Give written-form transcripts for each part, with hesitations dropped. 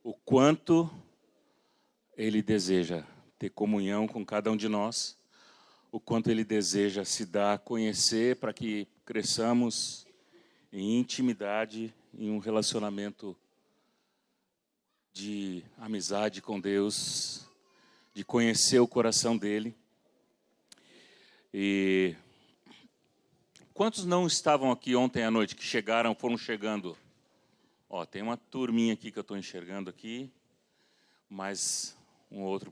o quanto Ele deseja ter comunhão com cada um de nós, o quanto Ele deseja se dar a conhecer para que cresçamos em intimidade, em um relacionamento de amizade com Deus, de conhecer o coração dEle. E quantos não estavam aqui ontem à noite, que chegaram, foram chegando? Ó, tem uma turminha aqui que eu estou enxergando aqui, mais um outro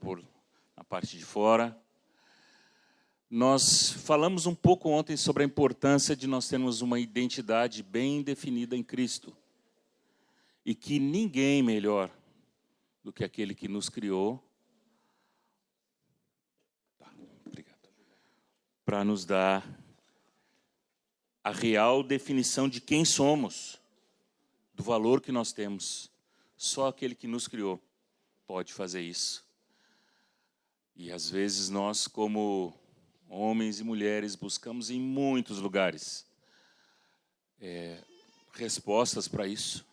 na parte de fora. Nós falamos um pouco ontem sobre a importância de nós termos uma identidade bem definida em Cristo. E que ninguém melhor do que aquele que nos criou, para nos dar a real definição de quem somos, do valor que nós temos. Só aquele que nos criou pode fazer isso. E às vezes nós, como homens e mulheres, buscamos em muitos lugares respostas para isso.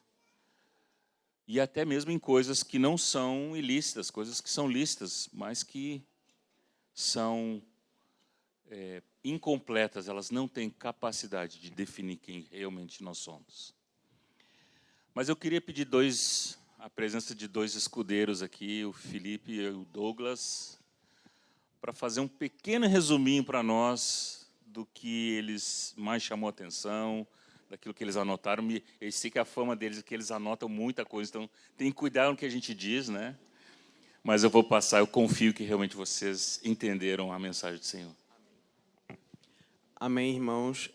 E até mesmo em coisas que não são ilícitas, coisas que são lícitas, mas que são incompletas, elas não têm capacidade de definir quem realmente nós somos. Mas eu queria pedir a presença de dois escudeiros aqui, o Felipe e o Douglas, para fazer um pequeno resuminho para nós do que eles mais chamou a atenção, daquilo que eles anotaram. Eu sei que a fama deles é que eles anotam muita coisa, então tem que cuidar no que a gente diz, né? Mas eu vou passar, eu confio que realmente vocês entenderam a mensagem do Senhor. Amém, irmãos.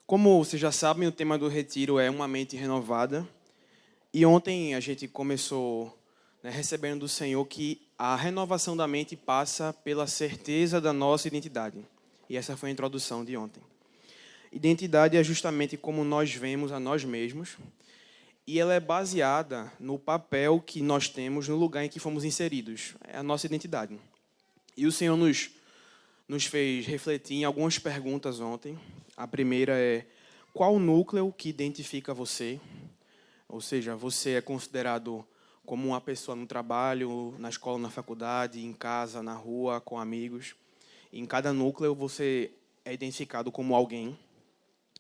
Como vocês já sabem, o tema do retiro é uma mente renovada. E ontem a gente começou recebendo do Senhor que a renovação da mente passa pela certeza da nossa identidade. E essa foi a introdução de ontem. Identidade é justamente como nós vemos a nós mesmos. E ela é baseada no papel que nós temos no lugar em que fomos inseridos. É a nossa identidade. E o Senhor nos fez refletir em algumas perguntas ontem. A primeira é: qual o núcleo que identifica você? Ou seja, você é considerado como uma pessoa no trabalho, na escola, na faculdade, em casa, na rua, com amigos. Em cada núcleo você é identificado como alguém.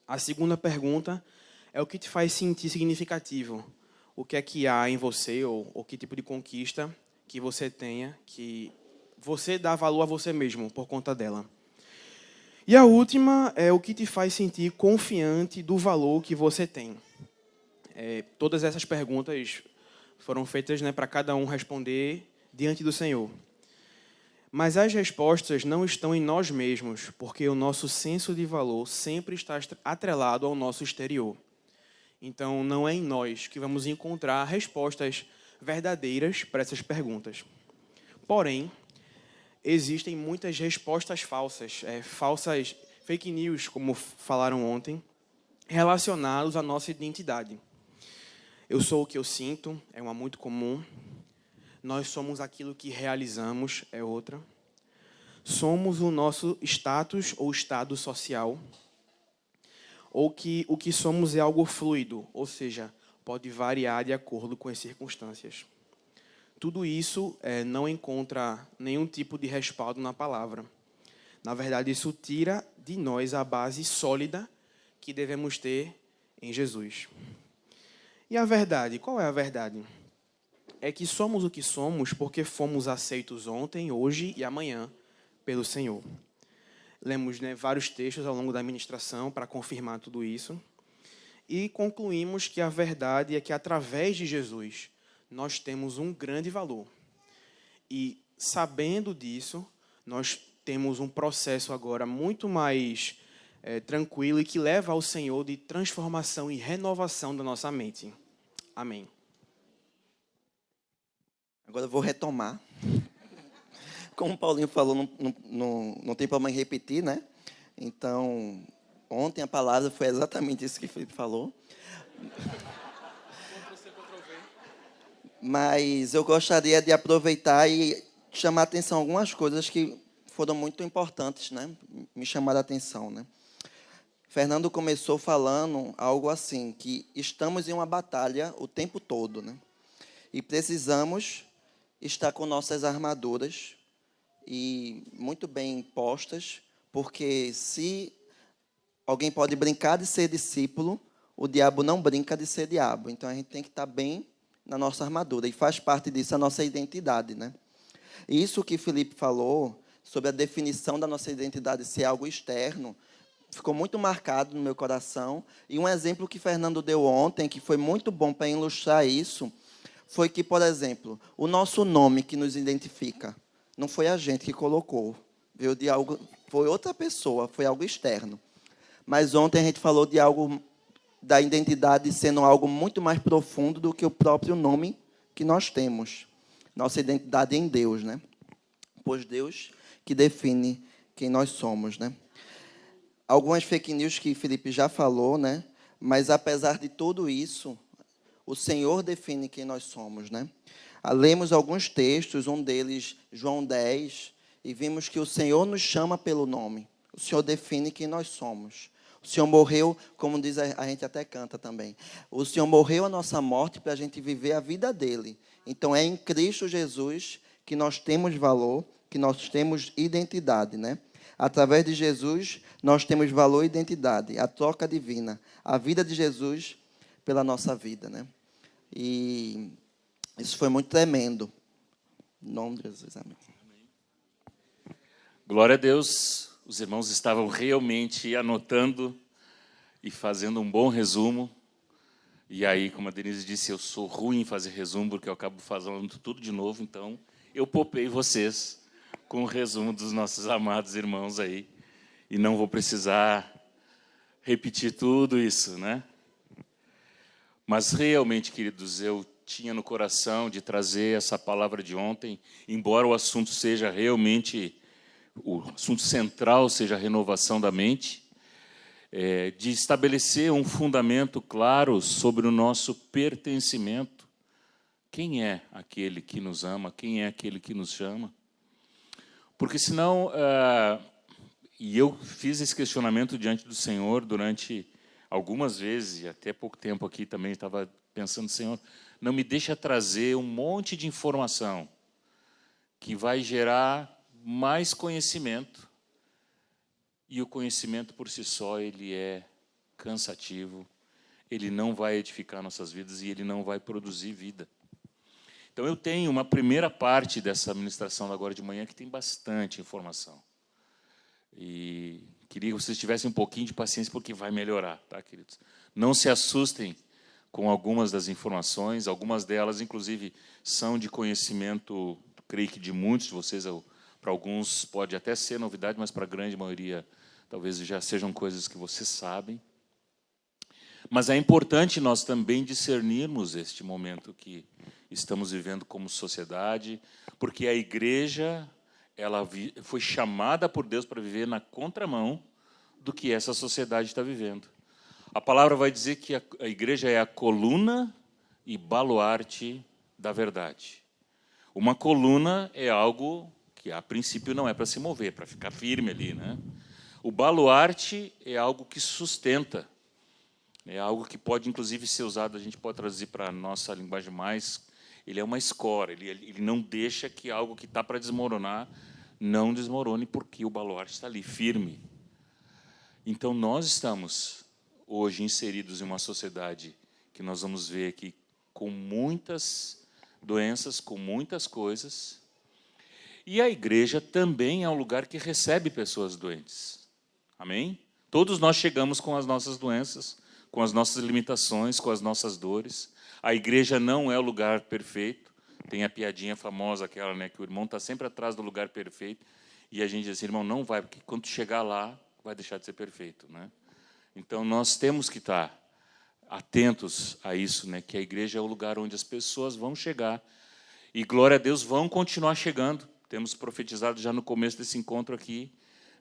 A segunda pergunta é: o que te faz sentir significativo? O que é que há em você, ou que tipo de conquista que você tenha, que você dá valor a você mesmo por conta dela. E a última é: o que te faz sentir confiante do valor que você tem. Todas essas perguntas foram feitas para cada um responder diante do Senhor. Mas as respostas não estão em nós mesmos, porque o nosso senso de valor sempre está atrelado ao nosso exterior. Então, não é em nós que vamos encontrar respostas verdadeiras para essas perguntas. Porém, existem muitas respostas falsas, fake news, como falaram ontem, relacionados à nossa identidade. Eu sou o que eu sinto, é uma muito comum. Nós somos aquilo que realizamos, é outra. Somos o nosso status ou estado social. Ou que o que somos é algo fluido, ou seja, pode variar de acordo com as circunstâncias. Tudo isso não encontra nenhum tipo de respaldo na palavra. Na verdade, isso tira de nós a base sólida que devemos ter em Jesus. E a verdade? Qual é a verdade? É que somos o que somos porque fomos aceitos ontem, hoje e amanhã pelo Senhor. Lemos vários textos ao longo da ministração para confirmar tudo isso. E concluímos que a verdade é que, através de Jesus, nós temos um grande valor. E, sabendo disso, nós temos um processo agora muito mais tranquilo e que leva ao Senhor de transformação e renovação da nossa mente. Amém. Agora eu vou retomar. Como o Paulinho falou, não tem problema em repetir, né? Então, ontem a palavra foi exatamente isso que o Felipe falou. Mas eu gostaria de aproveitar e chamar a atenção algumas coisas que foram muito importantes, né? Me chamaram a atenção, né? Fernando começou falando algo assim, que estamos em uma batalha o tempo todo, né? E precisamos estar com nossas armaduras e muito bem postas, porque se alguém pode brincar de ser discípulo, o diabo não brinca de ser diabo. Então, a gente tem que estar bem na nossa armadura. E faz parte disso a nossa identidade, né? E isso que Felipe falou, sobre a definição da nossa identidade ser algo externo, ficou muito marcado no meu coração. E um exemplo que Fernando deu ontem, que foi muito bom para ilustrar isso, foi que, por exemplo, o nosso nome que nos identifica, não foi a gente que colocou, veio de algo, foi outra pessoa, foi algo externo. Mas ontem a gente falou de algo, da identidade sendo algo muito mais profundo do que o próprio nome que nós temos. Nossa identidade em Deus, né? Pois Deus que define quem nós somos, né? Algumas fake news que Felipe já falou, né? Mas apesar de tudo isso, o Senhor define quem nós somos, né? Lemos alguns textos, um deles, João 10, e vimos que o Senhor nos chama pelo nome. O Senhor define quem nós somos. O Senhor morreu, como diz a gente até canta também. O Senhor morreu a nossa morte para a gente viver a vida dele. Então, é em Cristo Jesus que nós temos valor, que nós temos identidade, né? Através de Jesus, nós temos valor e identidade, a troca divina, a vida de Jesus pela nossa vida, né? E isso foi muito tremendo. Em nome de Jesus, amém. Glória a Deus, os irmãos estavam realmente anotando e fazendo um bom resumo. E aí, como a Denise disse, eu sou ruim em fazer resumo, porque eu acabo fazendo tudo de novo, então eu poupei vocês com o resumo dos nossos amados irmãos aí. E não vou precisar repetir tudo isso, né? Mas realmente, queridos, eu tinha no coração de trazer essa palavra de ontem, embora o assunto seja realmente, o assunto central seja a renovação da mente, de estabelecer um fundamento claro sobre o nosso pertencimento. Quem é aquele que nos ama? Quem é aquele que nos chama? Porque senão, e eu fiz esse questionamento diante do Senhor durante algumas vezes, e até pouco tempo aqui também estava pensando, Senhor, não me deixa trazer um monte de informação que vai gerar mais conhecimento, e o conhecimento por si só, ele é cansativo, ele não vai edificar nossas vidas e ele não vai produzir vida. Então, eu tenho uma primeira parte dessa ministração da agora de manhã que tem bastante informação. E queria que vocês tivessem um pouquinho de paciência, porque vai melhorar, tá, queridos? Não se assustem com algumas das informações, algumas delas, inclusive, são de conhecimento, creio que de muitos de vocês, para alguns pode até ser novidade, mas para a grande maioria talvez já sejam coisas que vocês sabem. Mas é importante nós também discernirmos este momento que estamos vivendo como sociedade, porque a igreja ela foi chamada por Deus para viver na contramão do que essa sociedade está vivendo. A palavra vai dizer que a igreja é a coluna e baluarte da verdade. Uma coluna é algo que, a princípio, não é para se mover, é para ficar firme ali, né? O baluarte é algo que sustenta. É algo que pode, inclusive, ser usado, a gente pode traduzir para a nossa linguagem mais, ele é uma escora, ele não deixa que algo que está para desmoronar não desmorone, porque o baluarte está ali, firme. Então, nós estamos, hoje, inseridos em uma sociedade que nós vamos ver aqui com muitas doenças, com muitas coisas, e a igreja também é um lugar que recebe pessoas doentes. Amém? Todos nós chegamos com as nossas doenças, com as nossas limitações, com as nossas dores. A igreja não é o lugar perfeito. Tem a piadinha famosa, aquela, né, que o irmão está sempre atrás do lugar perfeito, e a gente diz assim, irmão, não vai, porque quando chegar lá, vai deixar de ser perfeito, né? Então, nós temos que estar atentos a isso, né, que a igreja é o lugar onde as pessoas vão chegar, e, glória a Deus, vão continuar chegando. Temos profetizado já no começo desse encontro aqui,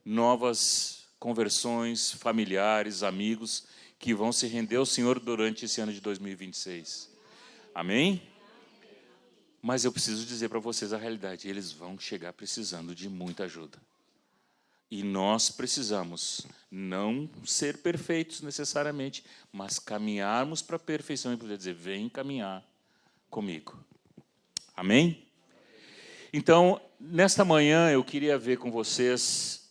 novas conversões, familiares, amigos, que vão se render ao Senhor durante esse ano de 2026. Amém? Mas eu preciso dizer para vocês a realidade. Eles vão chegar precisando de muita ajuda. E nós precisamos não ser perfeitos necessariamente, mas caminharmos para a perfeição e poder dizer, vem caminhar comigo. Amém? Então, nesta manhã, eu queria ver com vocês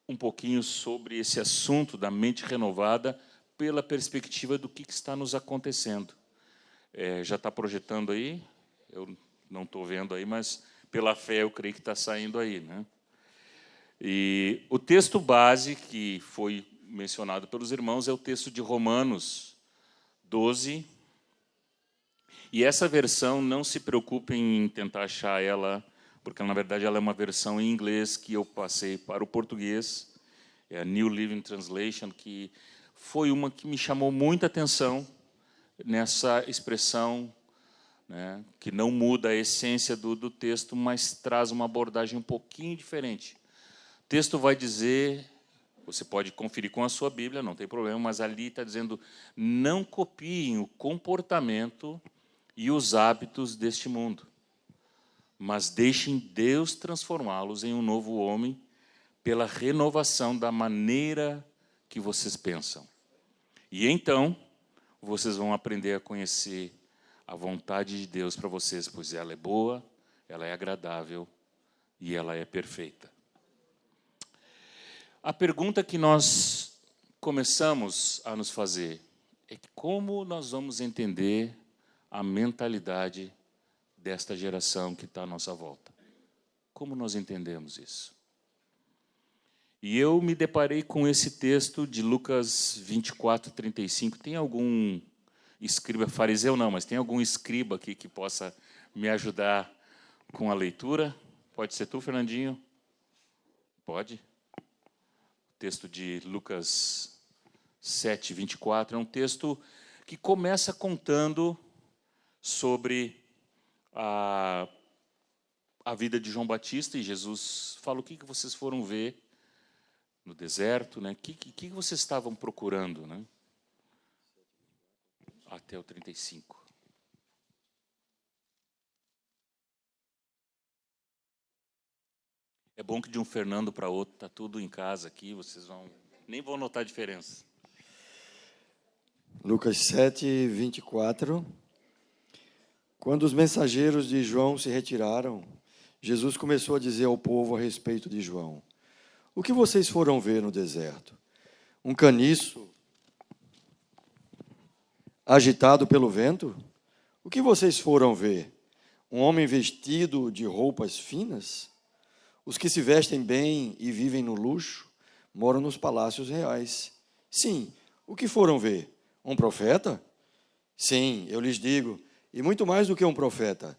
um pouquinho sobre esse assunto da mente renovada pela perspectiva do que está nos acontecendo. Já está projetando aí? Eu não estou vendo aí, mas pela fé eu creio que está saindo aí, né? E o texto base que foi mencionado pelos irmãos é o texto de Romanos 12. E essa versão, não se preocupem em tentar achar ela, porque na verdade ela é uma versão em inglês que eu passei para o português, é a New Living Translation, que foi uma que me chamou muita atenção nessa expressão, né, que não muda a essência do texto, mas traz uma abordagem um pouquinho diferente. O texto vai dizer, você pode conferir com a sua Bíblia, não tem problema, mas ali está dizendo, não copiem o comportamento e os hábitos deste mundo, mas deixem Deus transformá-los em um novo homem pela renovação da maneira que vocês pensam. E então, vocês vão aprender a conhecer a vontade de Deus para vocês, pois ela é boa, ela é agradável e ela é perfeita. A pergunta que nós começamos a nos fazer é como nós vamos entender a mentalidade desta geração que está à nossa volta. Como nós entendemos isso? E eu me deparei com esse texto de Lucas 24, 35. Tem algum escriba, fariseu não, mas tem algum escriba aqui que possa me ajudar com a leitura? Pode ser tu, Fernandinho? Pode? O texto de Lucas 7, 24 é um texto que começa contando sobre a vida de João Batista, e Jesus fala, o que vocês foram ver no deserto, né? O que vocês estavam procurando, né? Até o 35. É bom que de um Fernando para outro está tudo em casa aqui, vocês nem vão notar a diferença. Lucas 7, 24. Quando os mensageiros de João se retiraram, Jesus começou a dizer ao povo a respeito de João: o que vocês foram ver no deserto? Um caniço agitado pelo vento? O que vocês foram ver? Um homem vestido de roupas finas? Os que se vestem bem e vivem no luxo moram nos palácios reais. Sim, o que foram ver? Um profeta? Sim, eu lhes digo, e muito mais do que um profeta.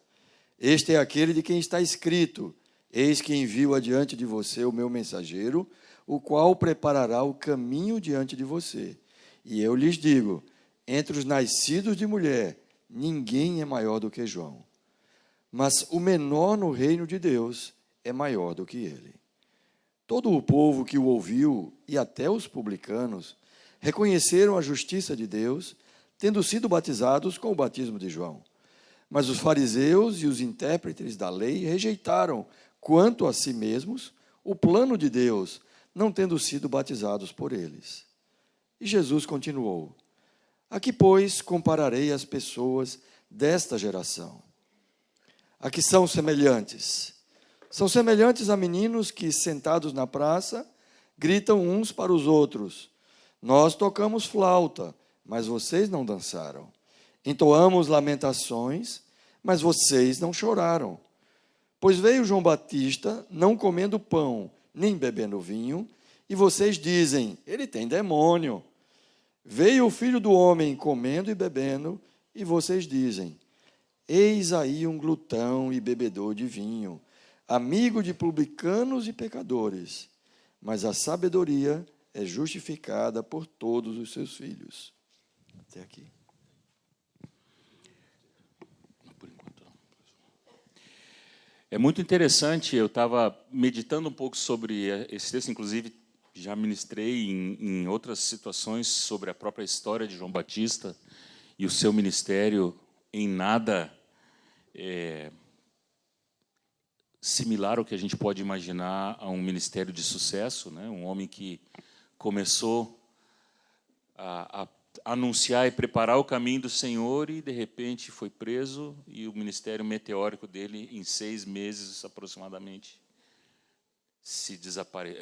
Este é aquele de quem está escrito: eis que envio adiante de você o meu mensageiro, o qual preparará o caminho diante de você. E eu lhes digo, entre os nascidos de mulher, ninguém é maior do que João. Mas o menor no reino de Deus é maior do que ele. Todo o povo que o ouviu, e até os publicanos, reconheceram a justiça de Deus, tendo sido batizados com o batismo de João. Mas os fariseus e os intérpretes da lei rejeitaram, quanto a si mesmos, o plano de Deus, não tendo sido batizados por eles. E Jesus continuou: a que, pois, compararei as pessoas desta geração? A que são semelhantes? São semelhantes a meninos que, sentados na praça, gritam uns para os outros: nós tocamos flauta, mas vocês não dançaram. Entoamos lamentações, mas vocês não choraram. Pois veio João Batista, não comendo pão, nem bebendo vinho, e vocês dizem, ele tem demônio. Veio o Filho do Homem comendo e bebendo, e vocês dizem, eis aí um glutão e bebedor de vinho, amigo de publicanos e pecadores. Mas a sabedoria é justificada por todos os seus filhos. Até aqui. É muito interessante, eu estava meditando um pouco sobre esse texto, inclusive já ministrei em outras situações sobre a própria história de João Batista e o seu ministério, em nada similar ao que a gente pode imaginar a um ministério de sucesso, né? Um homem que começou a anunciar e preparar o caminho do Senhor, e de repente foi preso, e o ministério meteórico dele, em 6 meses aproximadamente,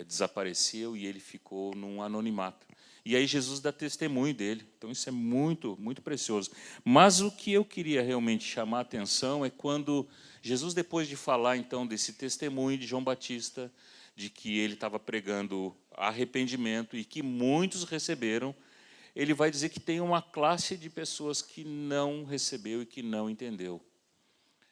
desapareceu, e ele ficou num anonimato. E aí Jesus dá testemunho dele. Então isso é muito, muito precioso. Mas o que eu queria realmente chamar a atenção é quando Jesus, depois de falar então desse testemunho de João Batista, de que ele estava pregando arrependimento e que muitos receberam, ele vai dizer que tem uma classe de pessoas que não recebeu e que não entendeu.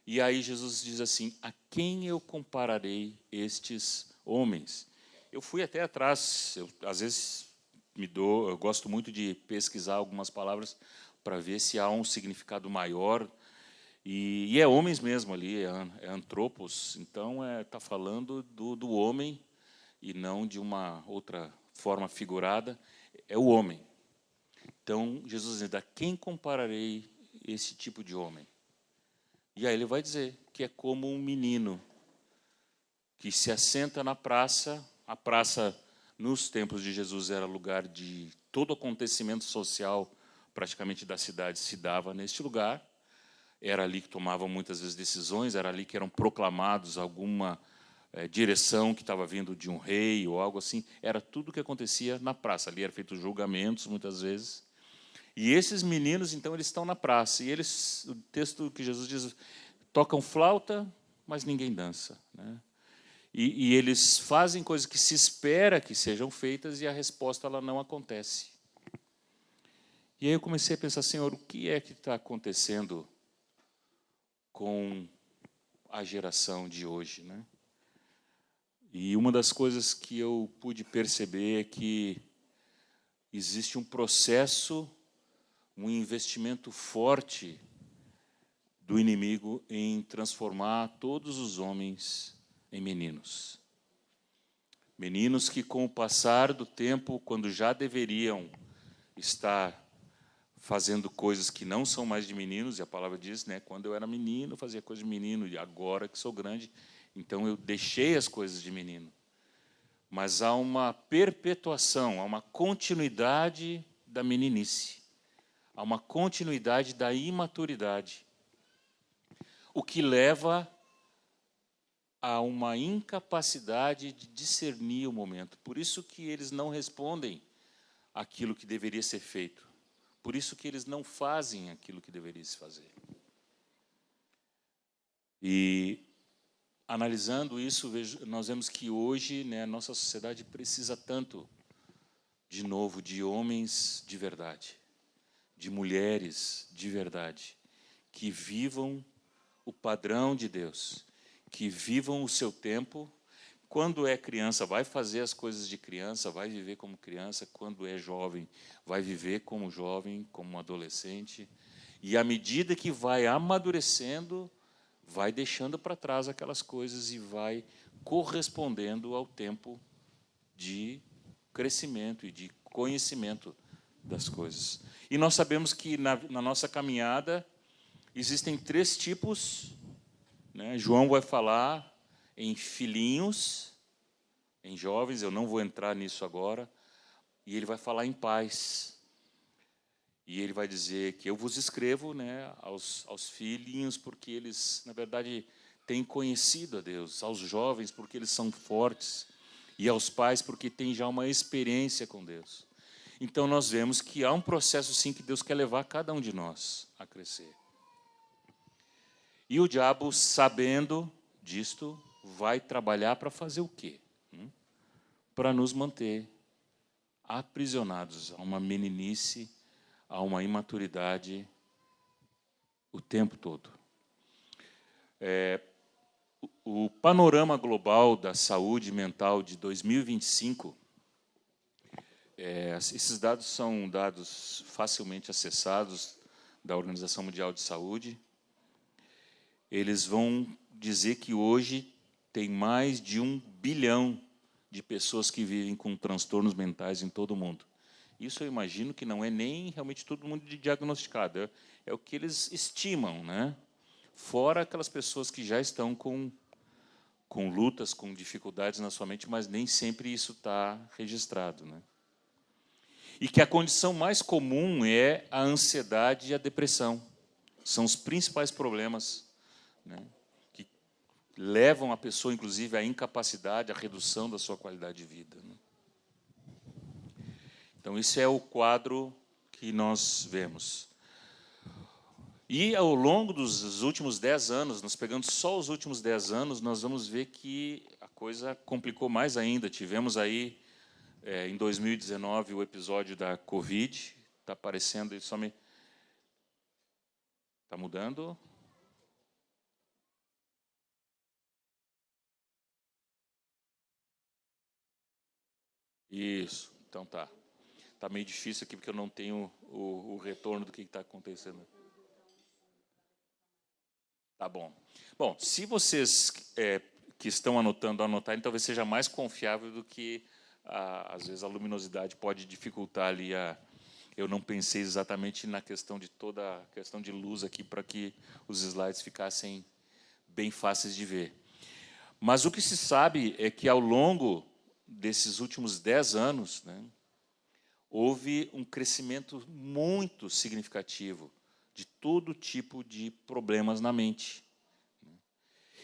E aí Jesus diz assim: a quem eu compararei estes homens? Eu fui até atrás, às vezes eu gosto muito de pesquisar algumas palavras para ver se há um significado maior, e é homens mesmo ali, é antropos, então está falando do homem e não de uma outra forma figurada, é o homem. Então Jesus diz: a quem compararei esse tipo de homem? E aí ele vai dizer que é como um menino que se assenta na praça. A praça, nos tempos de Jesus, era lugar de todo acontecimento social, praticamente da cidade, se dava neste lugar. Era ali que tomavam muitas vezes decisões, era ali que eram proclamados alguma direção que estava vindo de um rei ou algo assim. Era tudo o que acontecia na praça. Ali eram feitos julgamentos, muitas vezes. E esses meninos, então, eles estão na praça. E eles, o texto que Jesus diz, tocam flauta, mas ninguém dança, né? E eles fazem coisas que se espera que sejam feitas e a resposta ela não acontece. E aí eu comecei a pensar: Senhor, o que é que está acontecendo com a geração de hoje, né? E uma das coisas que eu pude perceber é que existe um processo, um investimento forte do inimigo em transformar todos os homens em meninos. Meninos que, com o passar do tempo, quando já deveriam estar fazendo coisas que não são mais de meninos, e a palavra diz, né, quando eu era menino, eu fazia coisa de menino, e agora que sou grande, então eu deixei as coisas de menino. Mas há uma perpetuação, há uma continuidade da meninice, há uma continuidade da imaturidade, o que leva a uma incapacidade de discernir o momento. Por isso que eles não respondem aquilo que deveria ser feito. Por isso que eles não fazem aquilo que deveria se fazer. E, analisando isso, nós vemos que hoje, né, a nossa sociedade precisa tanto, de novo, de homens de verdade, de mulheres de verdade, que vivam o padrão de Deus, que vivam o seu tempo. Quando é criança, vai fazer as coisas de criança, vai viver como criança. Quando é jovem, vai viver como jovem, como adolescente. E, à medida que vai amadurecendo, vai deixando para trás aquelas coisas e vai correspondendo ao tempo de crescimento e de conhecimento das coisas. E nós sabemos que, na nossa caminhada, existem 3 tipos, né? João vai falar em filhinhos, em jovens, eu não vou entrar nisso agora, e ele vai falar em pais. E ele vai dizer que eu vos escrevo, né, aos filhinhos, porque eles, na verdade, têm conhecido a Deus, aos jovens, porque eles são fortes, e aos pais, porque têm já uma experiência com Deus. Então, nós vemos que há um processo, sim, que Deus quer levar cada um de nós a crescer. E o diabo, sabendo disto, vai trabalhar para fazer o quê? Para nos manter aprisionados a uma meninice, a uma imaturidade o tempo todo. O panorama global da saúde mental de 2025, esses dados são dados facilmente acessados da Organização Mundial de Saúde. Eles vão dizer que hoje tem mais de 1 bilhão de pessoas que vivem com transtornos mentais em todo o mundo. Isso eu imagino que não é nem realmente todo mundo diagnosticado, é o que eles estimam, né? Fora aquelas pessoas que já estão com lutas, com dificuldades na sua mente, mas nem sempre isso está registrado, né? E que a condição mais comum é a ansiedade e a depressão. São os principais problemas, né, que levam a pessoa, inclusive, à incapacidade, à redução da sua qualidade de vida, né? Então, isso é o quadro que nós vemos. E, ao longo dos últimos 10 anos, nós pegando só os últimos 10 anos, nós vamos ver que a coisa complicou mais ainda. Tivemos aí, em 2019, o episódio da Covid. Está aparecendo, só me... Está mudando? Isso, então tá. Está meio difícil aqui, porque eu não tenho o retorno do que está acontecendo. Tá bom. Bom, se vocês que estão anotando, anotarem, talvez seja mais confiável do que, às vezes, a luminosidade pode dificultar ali a... Eu não pensei exatamente na questão de toda a questão de luz aqui para que os slides ficassem bem fáceis de ver. Mas o que se sabe é que, ao longo desses últimos 10 anos, né, houve um crescimento muito significativo de todo tipo de problemas na mente.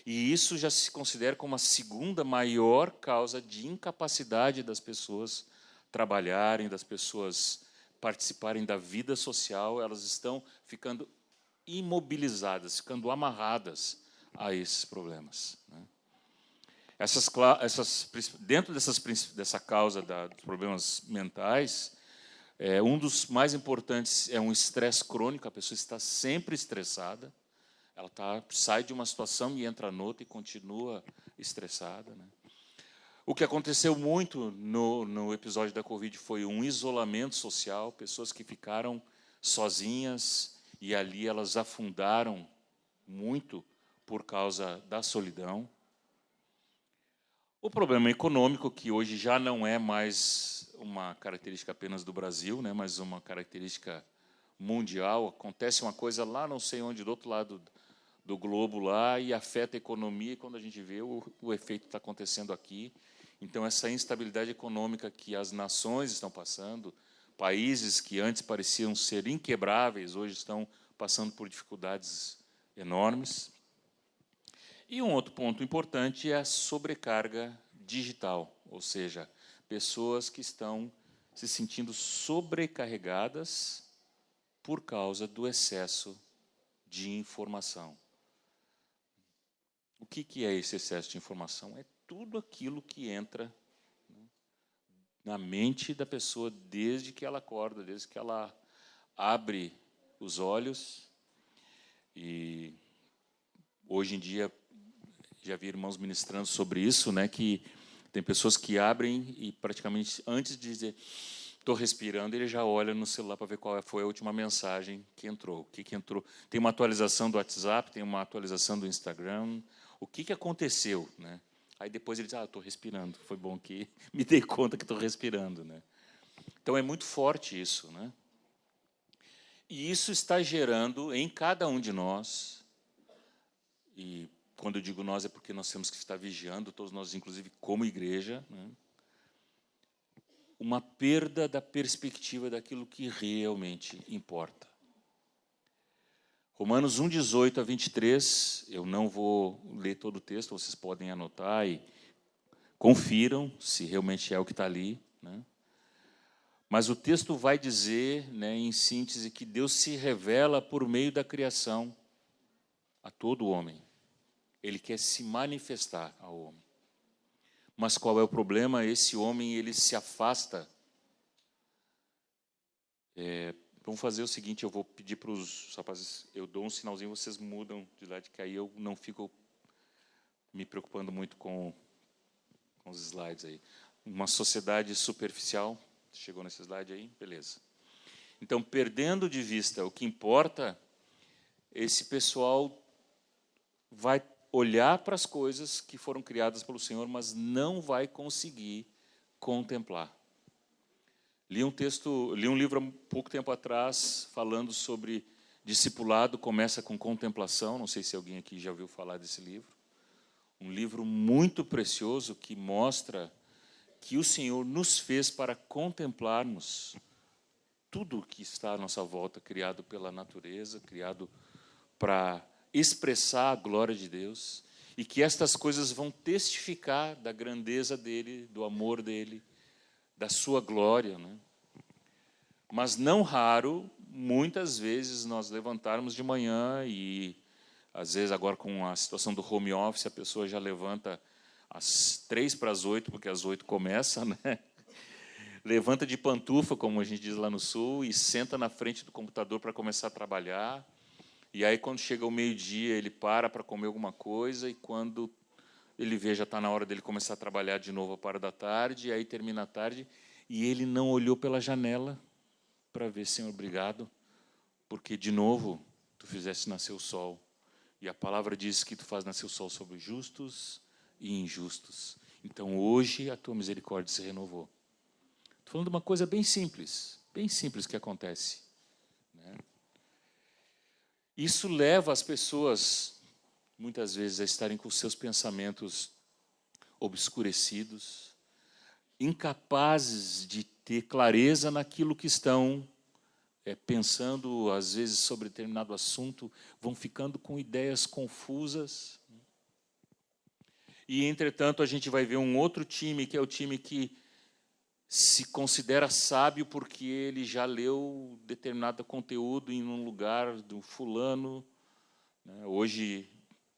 E isso já se considera como a segunda maior causa de incapacidade das pessoas trabalharem, das pessoas participarem da vida social. Elas estão ficando imobilizadas, ficando amarradas a esses problemas, né? Dentro dessa causa dos problemas mentais, um dos mais importantes é um estresse crônico. A pessoa está sempre estressada. Ela sai de uma situação e entra noutra e continua estressada, né? O que aconteceu muito no episódio da Covid foi um isolamento social, pessoas que ficaram sozinhas e ali elas afundaram muito por causa da solidão. O problema econômico, que hoje já não é mais uma característica apenas do Brasil, né, mas uma característica mundial. Acontece uma coisa lá, não sei onde, do outro lado do globo, lá, e afeta a economia, e quando a gente vê, o efeito está acontecendo aqui. Então, essa instabilidade econômica que as nações estão passando, países que antes pareciam ser inquebráveis, hoje estão passando por dificuldades enormes. E um outro ponto importante é a sobrecarga digital, ou seja, pessoas que estão se sentindo sobrecarregadas por causa do excesso de informação. O que é esse excesso de informação? É tudo aquilo que entra, né, na mente da pessoa desde que ela acorda, desde que ela abre os olhos. E hoje em dia já vi irmãos ministrando sobre isso, né, que tem pessoas que abrem e praticamente antes de dizer estou respirando, ele já olha no celular para ver qual foi a última mensagem que entrou. O que entrou? Tem uma atualização do WhatsApp, tem uma atualização do Instagram. O que aconteceu, né? Aí depois ele diz, estou respirando. Foi bom que me dei conta que estou respirando, né? Então é muito forte isso, né? E isso está gerando em cada um de nós, e quando eu digo nós é porque nós temos que estar vigiando, todos nós, inclusive como igreja, né, uma perda da perspectiva daquilo que realmente importa. Romanos 1, 18 a 23, eu não vou ler todo o texto, vocês podem anotar e confiram se realmente é o que está ali, né? Mas o texto vai dizer, né, em síntese, que Deus se revela por meio da criação a todo homem. Ele quer se manifestar ao homem. Mas qual é o problema? Esse homem, ele se afasta. Vamos fazer o seguinte, eu vou pedir para os rapazes, eu dou um sinalzinho, vocês mudam de lado, que aí eu não fico me preocupando muito com os slides aí. Uma sociedade superficial, chegou nesse slide aí? Beleza. Então, perdendo de vista o que importa, esse pessoal vai olhar para as coisas que foram criadas pelo Senhor, mas não vai conseguir contemplar. Li um livro há pouco tempo atrás, falando sobre discipulado, começa com contemplação. Não sei se alguém aqui já ouviu falar desse livro. Um livro muito precioso que mostra que o Senhor nos fez para contemplarmos tudo que está à nossa volta, criado pela natureza, criado para expressar a glória de Deus, e que estas coisas vão testificar da grandeza dele, do amor dele, da sua glória, né? Mas não raro, muitas vezes nós levantarmos de manhã e às vezes agora com a situação do home office a pessoa já levanta às 7:45 porque às 8 começa, né? Levanta de pantufa, como a gente diz lá no sul, e senta na frente do computador para começar a trabalhar. E aí quando chega o meio-dia ele para comer alguma coisa, e quando ele vê já está na hora dele começar a trabalhar de novo a par da tarde, e aí termina a tarde e ele não olhou pela janela para ver, Senhor, obrigado, porque de novo tu fizeste nascer o sol. E a palavra diz que tu faz nascer o sol sobre justos e injustos. Então hoje a tua misericórdia se renovou. Estou falando de uma coisa bem simples que acontece, né? Isso leva as pessoas, muitas vezes, a estarem com seus pensamentos obscurecidos, incapazes de ter clareza naquilo que estão pensando, às vezes, sobre determinado assunto, vão ficando com ideias confusas. E, entretanto, a gente vai ver um outro time, que é o time que se considera sábio porque ele já leu determinado conteúdo em um lugar do fulano, né? Hoje,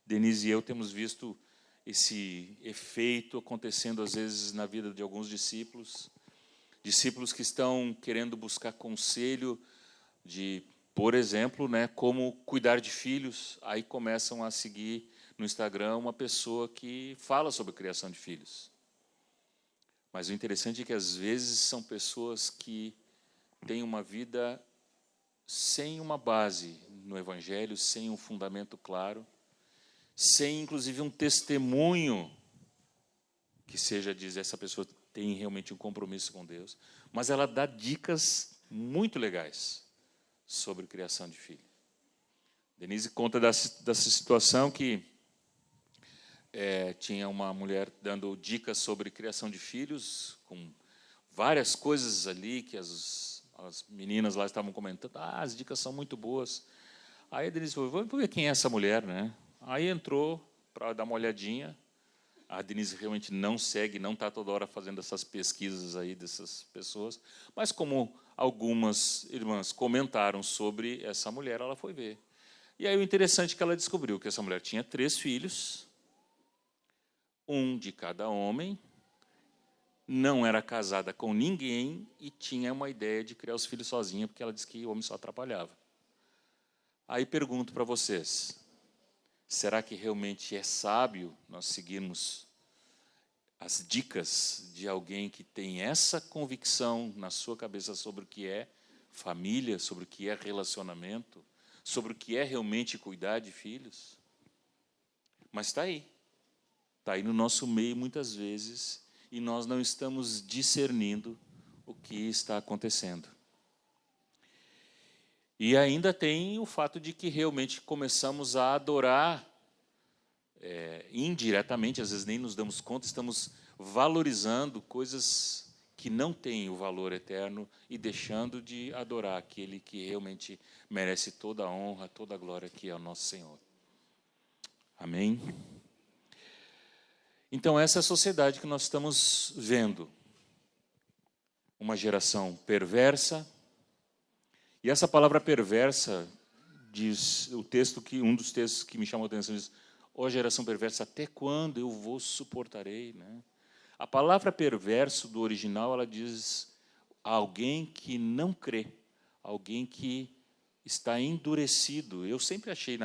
Denise e eu temos visto esse efeito acontecendo, às vezes, na vida de alguns discípulos que estão querendo buscar conselho de, por exemplo, né, como cuidar de filhos, aí começam a seguir no Instagram uma pessoa que fala sobre criação de filhos. Mas o interessante é que, às vezes, são pessoas que têm uma vida sem uma base no Evangelho, sem um fundamento claro, sem, inclusive, um testemunho que seja dizer essa pessoa tem realmente um compromisso com Deus, mas ela dá dicas muito legais sobre criação de filho. Denise conta dessa situação que tinha uma mulher dando dicas sobre criação de filhos, com várias coisas ali que as meninas lá estavam comentando. As dicas são muito boas. Aí a Denise falou, vamos ver quem é essa mulher, né? Aí entrou para dar uma olhadinha. A Denise realmente não segue, não está toda hora fazendo essas pesquisas aí dessas pessoas, mas como algumas irmãs comentaram sobre essa mulher, ela foi ver. E aí o interessante é que ela descobriu que essa mulher tinha 3 filhos, um de cada homem, não era casada com ninguém e tinha uma ideia de criar os filhos sozinha, porque ela disse que o homem só atrapalhava. Aí pergunto para vocês, será que realmente é sábio nós seguirmos as dicas de alguém que tem essa convicção na sua cabeça sobre o que é família, sobre o que é relacionamento, sobre o que é realmente cuidar de filhos? Mas está aí no nosso meio muitas vezes, e nós não estamos discernindo o que está acontecendo. E ainda tem o fato de que realmente começamos a adorar indiretamente, às vezes nem nos damos conta, estamos valorizando coisas que não têm o valor eterno e deixando de adorar aquele que realmente merece toda a honra, toda a glória, que é o nosso Senhor. Amém? Então, essa é a sociedade que nós estamos vendo. Uma geração perversa. E essa palavra perversa, diz o texto um dos textos que me chamou a atenção, diz, ó geração perversa, até quando eu vos suportarei? Né? A palavra perverso do original, ela diz alguém que não crê, alguém que está endurecido. Eu sempre achei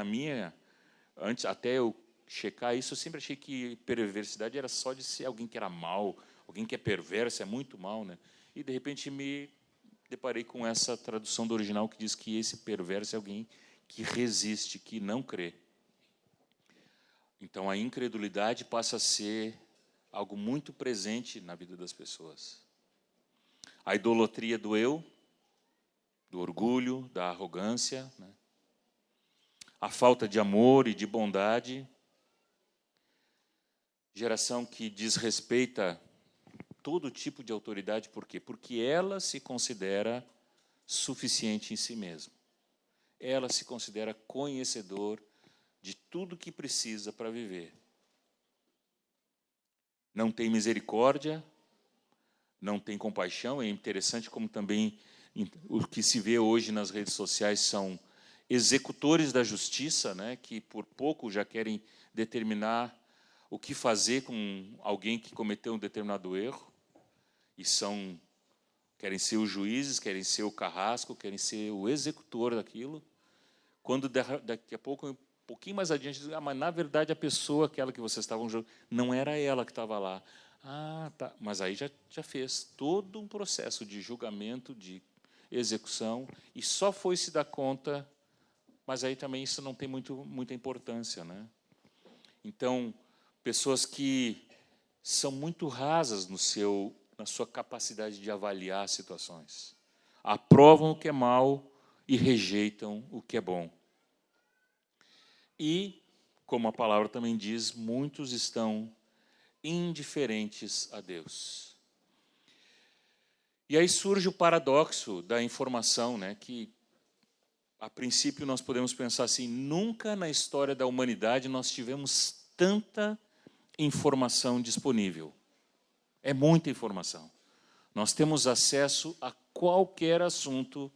antes até eu checar isso, eu sempre achei que perversidade era só de ser alguém que era mau, alguém que é perverso, é muito mau, né? E, de repente, me deparei com essa tradução do original que diz que esse perverso é alguém que resiste, que não crê. Então, a incredulidade passa a ser algo muito presente na vida das pessoas. A idolatria do eu, do orgulho, da arrogância, né? A falta de amor e de bondade. Geração que desrespeita todo tipo de autoridade, por quê? Porque ela se considera suficiente em si mesmo. Ela se considera conhecedor de tudo que precisa para viver. Não tem misericórdia, não tem compaixão. É interessante como também o que se vê hoje nas redes sociais são executores da justiça, né, que por pouco já querem determinar o que fazer com alguém que cometeu um determinado erro, e querem ser os juízes, querem ser o carrasco, querem ser o executor daquilo, quando daqui a pouco, um pouquinho mais adiante, mas na verdade a pessoa, aquela que vocês estavam julgando, não era ela que estava lá. Ah, tá. Mas aí já fez todo um processo de julgamento, de execução, e só foi se dar conta, mas aí também isso não tem muita importância, né? Então, pessoas que são muito rasas na sua capacidade de avaliar situações. Aprovam o que é mal e rejeitam o que é bom. E, como a palavra também diz, muitos estão indiferentes a Deus. E aí surge o paradoxo da informação, né, que, a princípio, nós podemos pensar assim, nunca na história da humanidade nós tivemos tanta informação disponível. É muita informação. Nós temos acesso a qualquer assunto,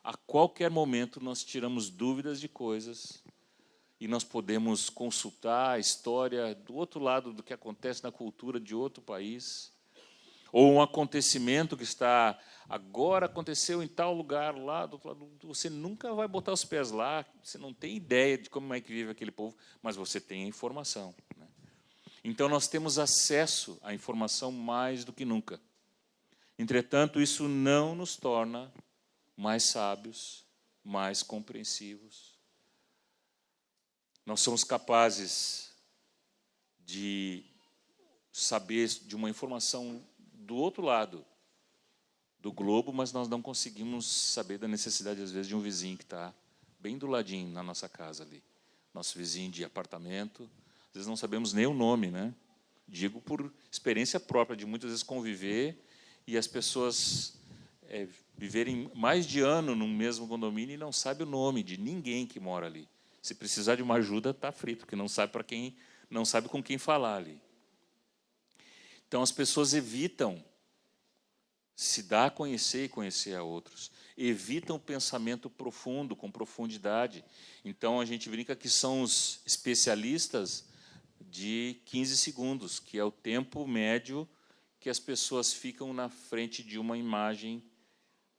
a qualquer momento nós tiramos dúvidas de coisas e nós podemos consultar a história do outro lado do que acontece na cultura de outro país, ou um acontecimento que agora aconteceu em tal lugar lá do outro lado. Você nunca vai botar os pés lá, você não tem ideia de como é que vive aquele povo, mas você tem a informação, né? Então, nós temos acesso à informação mais do que nunca. Entretanto, isso não nos torna mais sábios, mais compreensivos. Nós somos capazes de saber de uma informação do outro lado do globo, mas nós não conseguimos saber da necessidade, às vezes, de um vizinho que está bem do ladinho na nossa casa ali. Nosso vizinho de apartamento. Às vezes não sabemos nem o nome, né? Digo por experiência própria, de muitas vezes conviver e as pessoas viverem mais de ano no mesmo condomínio e não sabem o nome de ninguém que mora ali. Se precisar de uma ajuda, está frito, porque não sabe com quem falar ali. Então, as pessoas evitam se dar a conhecer e conhecer a outros. Evitam o pensamento profundo, com profundidade. Então, a gente brinca que são os especialistas de 15 segundos, que é o tempo médio que as pessoas ficam na frente de uma imagem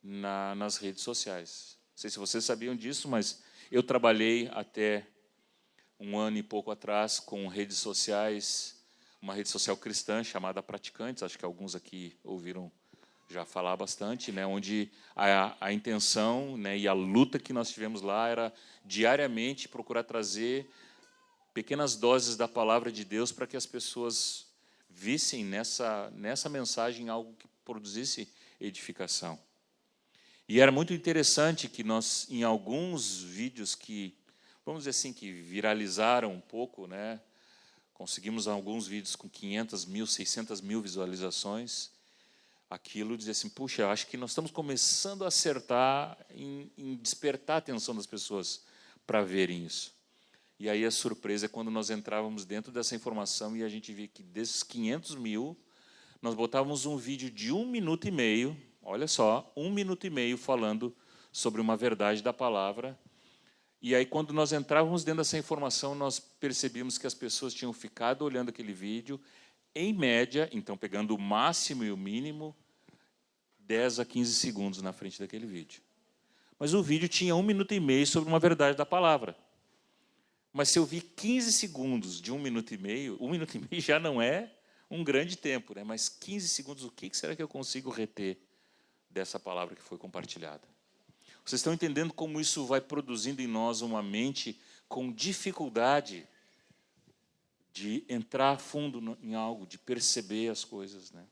nas redes sociais. Não sei se vocês sabiam disso, mas eu trabalhei até um ano e pouco atrás com redes sociais, uma rede social cristã chamada Praticantes, acho que alguns aqui ouviram já falar bastante, né, onde a intenção, né, e a luta que nós tivemos lá era diariamente procurar trazer pequenas doses da palavra de Deus para que as pessoas vissem nessa mensagem algo que produzisse edificação. E era muito interessante que nós, em alguns vídeos que, vamos dizer assim, que viralizaram um pouco, né, conseguimos alguns vídeos com 500 mil, 600 mil visualizações, aquilo dizia assim, puxa, acho que nós estamos começando a acertar em despertar a atenção das pessoas para verem isso. E aí a surpresa é quando nós entrávamos dentro dessa informação e a gente via que desses 500 mil, nós botávamos um vídeo de 1 minuto e meio, olha só, 1 minuto e meio falando sobre uma verdade da palavra. E aí, quando nós entrávamos dentro dessa informação, nós percebíamos que as pessoas tinham ficado olhando aquele vídeo, em média, então pegando o máximo e o mínimo, 10 a 15 segundos na frente daquele vídeo. Mas o vídeo tinha 1 minuto e meio sobre uma verdade da palavra. Mas se eu vi 15 segundos de 1 minuto e meio, 1 minuto e meio já não é um grande tempo, né? Mas 15 segundos, o que será que eu consigo reter dessa palavra que foi compartilhada? Vocês estão entendendo como isso vai produzindo em nós uma mente com dificuldade de entrar a fundo em algo, de perceber as coisas, né?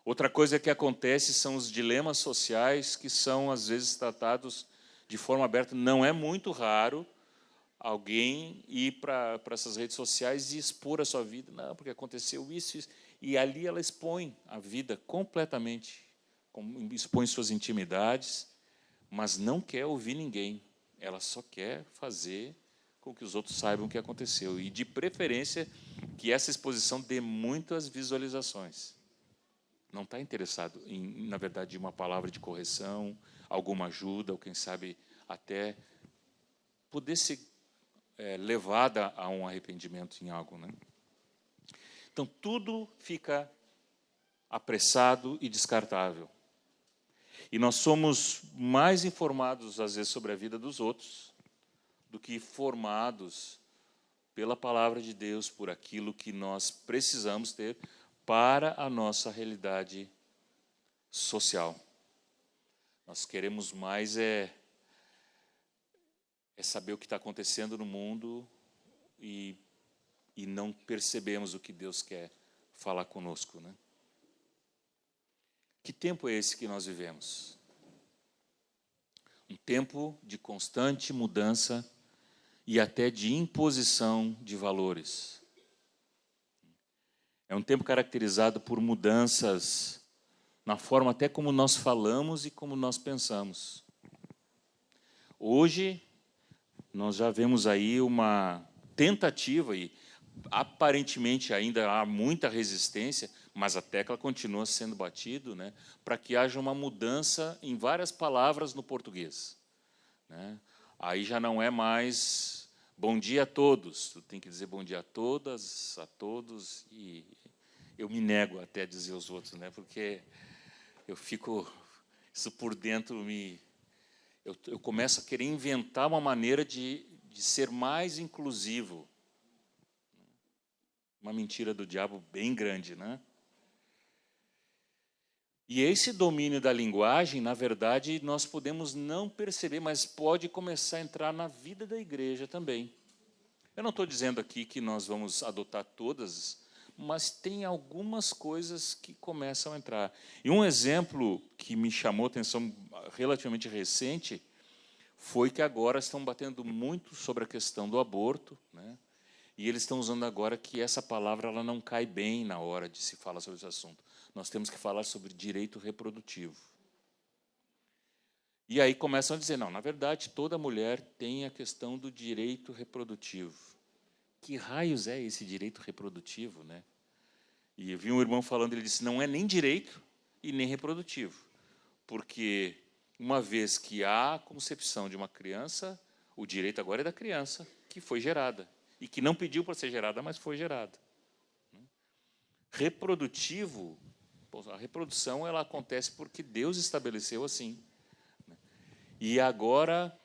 Outra coisa que acontece são os dilemas sociais que são, às vezes, tratados de forma aberta. Não é muito raro alguém ir para essas redes sociais e expor a sua vida. Não, porque aconteceu isso, e ali ela expõe a vida completamente expõe suas intimidades, mas não quer ouvir ninguém. Ela só quer fazer com que os outros saibam o que aconteceu. E, de preferência, que essa exposição dê muitas visualizações. Não está interessado, na verdade, em uma palavra de correção, alguma ajuda, ou, quem sabe, até poder ser levada a um arrependimento em algo, né? Então, tudo fica apressado e descartável. E nós somos mais informados, às vezes, sobre a vida dos outros do que formados pela palavra de Deus, por aquilo que nós precisamos ter para a nossa realidade social. Nós queremos mais saber o que está acontecendo no mundo e não percebemos o que Deus quer falar conosco, né? Que tempo é esse que nós vivemos? Um tempo de constante mudança e até de imposição de valores. É um tempo caracterizado por mudanças na forma até como nós falamos e como nós pensamos. Hoje, nós já vemos aí uma tentativa, e aparentemente ainda há muita resistência, mas a tecla continua sendo batida, né, para que haja uma mudança em várias palavras no português, né? Aí já não é mais bom dia a todos, tu tem que dizer bom dia a todas, a todos, e eu me nego até a dizer os outros, né, porque eu fico, isso por dentro eu começo a querer inventar uma maneira de ser mais inclusivo. Uma mentira do diabo bem grande, né? E esse domínio da linguagem, na verdade, nós podemos não perceber, mas pode começar a entrar na vida da igreja também. Eu não estou dizendo aqui que nós vamos adotar todas, mas tem algumas coisas que começam a entrar. E um exemplo que me chamou a atenção relativamente recente foi que agora estão batendo muito sobre a questão do aborto, né? E eles estão usando agora que essa palavra ela não cai bem na hora de se falar sobre esse assunto. Nós temos que falar sobre direito reprodutivo. E aí começam a dizer, não, na verdade, toda mulher tem a questão do direito reprodutivo. Que raios é esse direito reprodutivo, né? E eu vi um irmão falando, ele disse, não é nem direito e nem reprodutivo. Porque uma vez que há a concepção de uma criança, o direito agora é da criança que foi gerada. E que não pediu para ser gerada, mas foi gerada. Reprodutivo, a reprodução ela acontece porque Deus estabeleceu assim. E agora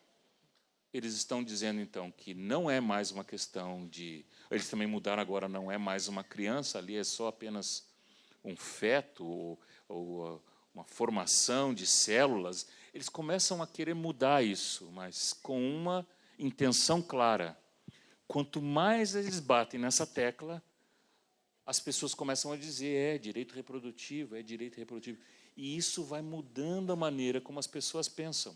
eles estão dizendo, então, que não é mais uma questão de... Eles também mudaram agora, não é mais uma criança, ali é só apenas um feto ou uma formação de células. Eles começam a querer mudar isso, mas com uma intenção clara. Quanto mais eles batem nessa tecla, as pessoas começam a dizer, é direito reprodutivo, é direito reprodutivo. E isso vai mudando a maneira como as pessoas pensam.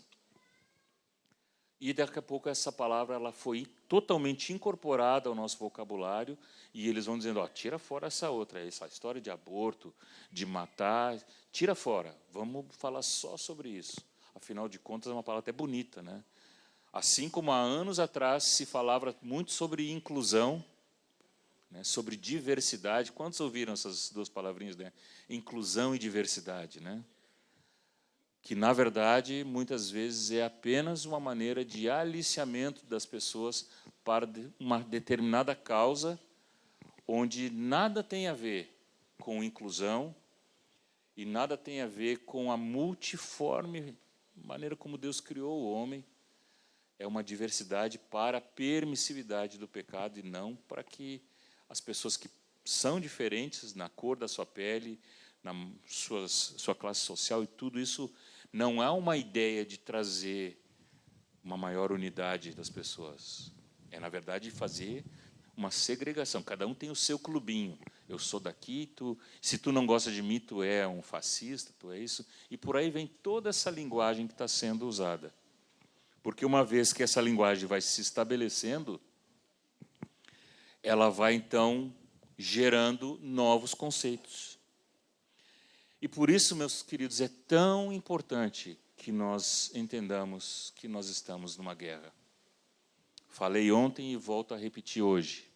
E daqui a pouco essa palavra ela foi totalmente incorporada ao nosso vocabulário e eles vão dizendo, ó, tira fora essa outra, essa história de aborto, de matar, tira fora, vamos falar só sobre isso. Afinal de contas, é uma palavra até bonita, né? Assim como há anos atrás se falava muito sobre inclusão, né, sobre diversidade. Quantos ouviram essas duas palavrinhas, né? Inclusão e diversidade, né? Que, na verdade, muitas vezes é apenas uma maneira de aliciamento das pessoas para uma determinada causa, onde nada tem a ver com inclusão e nada tem a ver com a multiforme maneira como Deus criou o homem. É uma diversidade para a permissividade do pecado e não para que as pessoas que são diferentes na cor da sua pele, na sua classe social e tudo isso, não há uma ideia de trazer uma maior unidade das pessoas. É, na verdade, fazer uma segregação. Cada um tem o seu clubinho. Eu sou daqui, se tu não gosta de mim, tu é um fascista, tu é isso. E por aí vem toda essa linguagem que está sendo usada. Porque uma vez que essa linguagem vai se estabelecendo, ela vai, então, gerando novos conceitos. E por isso, meus queridos, é tão importante que nós entendamos que nós estamos numa guerra. Falei ontem e volto a repetir hoje.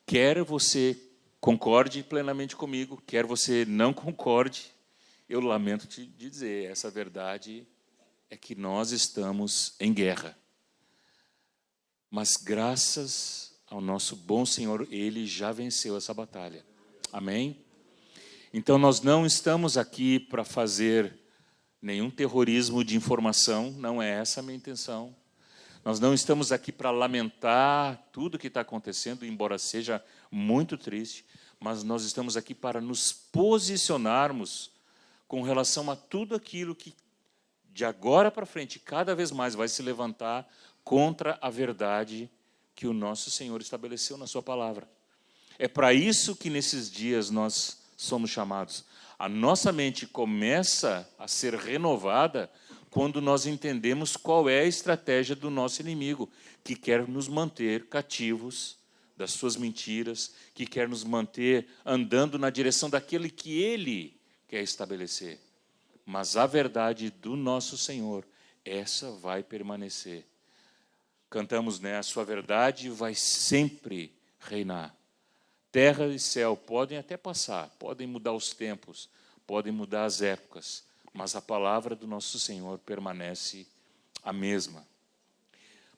Quer você concorde plenamente comigo, quer você não concorde, eu lamento te dizer, essa verdade é que nós estamos em guerra. Mas graças ao nosso bom Senhor, Ele já venceu essa batalha. Amém? Então, nós não estamos aqui para fazer nenhum terrorismo de informação, não é essa a minha intenção. Nós não estamos aqui para lamentar tudo o que está acontecendo, embora seja muito triste, mas nós estamos aqui para nos posicionarmos com relação a tudo aquilo que, de agora para frente, cada vez mais vai se levantar contra a verdade que o nosso Senhor estabeleceu na sua palavra. É para isso que nesses dias nós somos chamados. A nossa mente começa a ser renovada quando nós entendemos qual é a estratégia do nosso inimigo, que quer nos manter cativos das suas mentiras, que quer nos manter andando na direção daquele que ele quer estabelecer. Mas a verdade do nosso Senhor, essa vai permanecer. Cantamos, né? A sua verdade vai sempre reinar. Terra e céu podem até passar, podem mudar os tempos, podem mudar as épocas, mas a palavra do nosso Senhor permanece a mesma.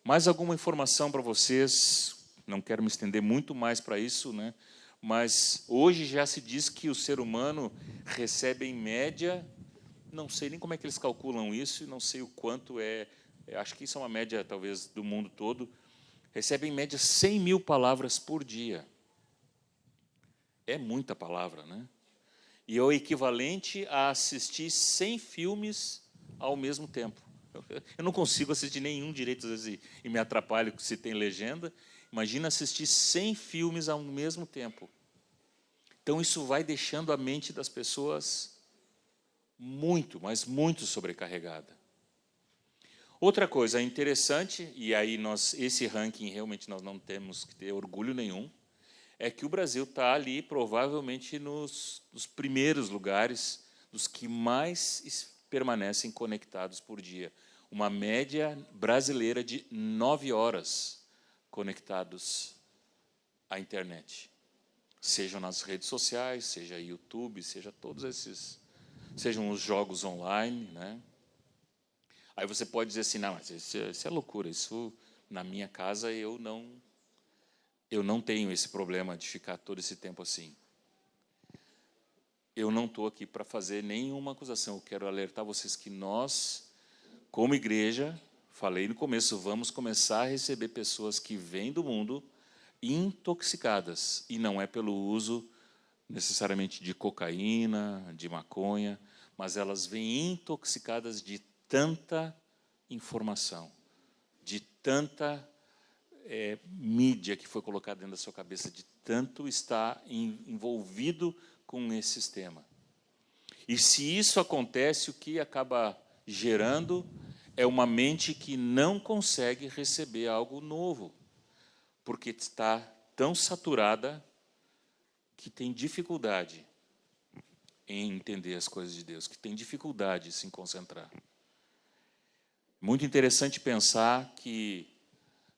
Mais alguma informação para vocês? Não quero me estender muito mais para isso, né? Mas hoje já se diz que o ser humano recebe em média, não sei nem como é que eles calculam isso, não sei o quanto é, acho que isso é uma média talvez do mundo todo, recebe em média 100 mil palavras por dia. É muita palavra, né? E é o equivalente a assistir 100 filmes ao mesmo tempo. Eu não consigo assistir nenhum direito, às vezes, e me atrapalho se tem legenda. Imagina assistir 100 filmes ao mesmo tempo. Então, isso vai deixando a mente das pessoas muito, mas muito sobrecarregada. Outra coisa interessante, e aí esse ranking realmente nós não temos que ter orgulho nenhum, é que o Brasil está ali, provavelmente, nos primeiros lugares, dos que mais permanecem conectados por dia. Uma média brasileira de 9 horas conectados à internet. Sejam nas redes sociais, seja YouTube, seja todos esses, sejam os jogos online, né? Aí você pode dizer assim, não, mas isso é loucura, isso na minha casa eu não tenho esse problema de ficar todo esse tempo assim. Eu não estou aqui para fazer nenhuma acusação. Eu quero alertar vocês que nós, como igreja, falei no começo, vamos começar a receber pessoas que vêm do mundo intoxicadas. E não é pelo uso necessariamente de cocaína, de maconha, mas elas vêm intoxicadas de tanta informação, de tanta mídia que foi colocada dentro da sua cabeça, de tanto estar envolvido com esse sistema. E se isso acontece, o que acaba gerando é uma mente que não consegue receber algo novo, porque está tão saturada que tem dificuldade em entender as coisas de Deus, que tem dificuldade em se concentrar. Muito interessante pensar que